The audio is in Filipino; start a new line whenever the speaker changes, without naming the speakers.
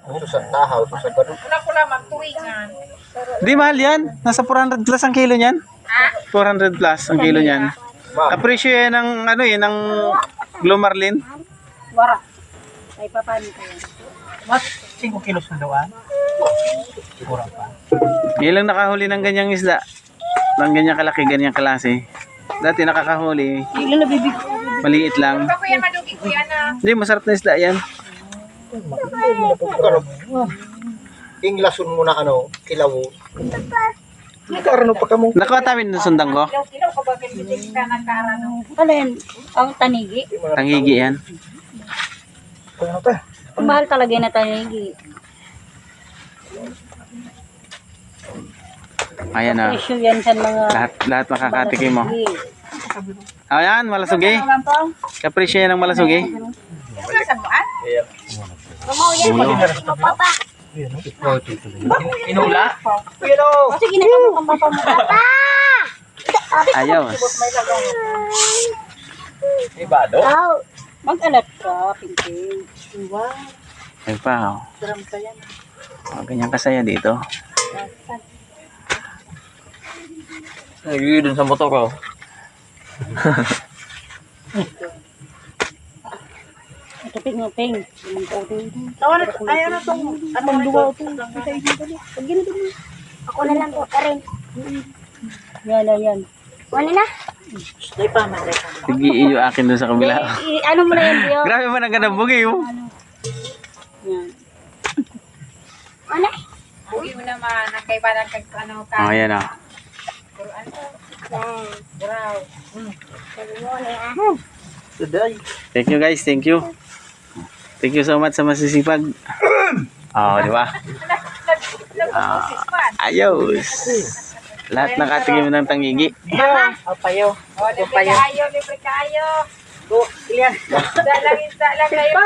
Susad tahaw, susad ba?
Wala ko lang magtuwingan.
Di mahal yan. Nasa 400 plus ang kilo niyan.
Ha?
400 plus ang kilo niyan. Kapresyo yan ng ano eh, ng Glomarlin.
Wara. Ay, papaano ka yan?
Mas 5 kilos na doon. Siguro pa.
Ilang nakahuli ng ganyang isda. Ng ganyang kalaki, ganyang klase. Dati nakakahuli,
Ilan na bibig?
maliit lang.
Ba kuya madugi kuya na.
Hindi, masarap na isda yan.
Inglason mo na ano, kilaw. Nagkaroon pa ka mo.
Nakuha tamin ng sundang ko.
Ilaw ka ba kinibig ka nagkarano?
Ano yan? Ang tanigi.
Tangigi yan.
Kaya pa.
Ang mahal talaga na tanigi.
Ayan na.
Presyo yan sa mga...
Lahat makakatikim mo. Ayan, malasugi.
Ano lang po?
Kapresyo yan ng malasugi.
Wala sa buwan?
Papa.
Inula?
Kasi ginagawa kang papa mo.
Ayaw.
Ibado.
Mag-alat ka, Pinky.
Ay pa, oh. Oh, ganyan kasaya dito.
Nagiging dun sa motor ko.
Ito ping.
Ayaw na itong
Atong duwa ito. Pag ginito mo.
Ako na lang po, Karen.
Yan.
Ano na?
Sige, iyo akin dun sa kabila.
Ano mo na yan, Dio?
Grabe man ang ganang bugi, oh.
Yan.
Ano?
bugi mo naman. Ang kay parang kag ano ka.
Oh, ayan, oh.
Pero ano?
Yan.
Buraw.
Sabi mo na yan.
Today.
Thank you guys, thank you. Thank you so much sa masisipag. Oh, di ba?
Nagpupusis pa.
Ayos. Lahat nakatingin mo ng tangigi.
Apayo.
O, libre kayo.
Go, Ilian.
Dalang kayo.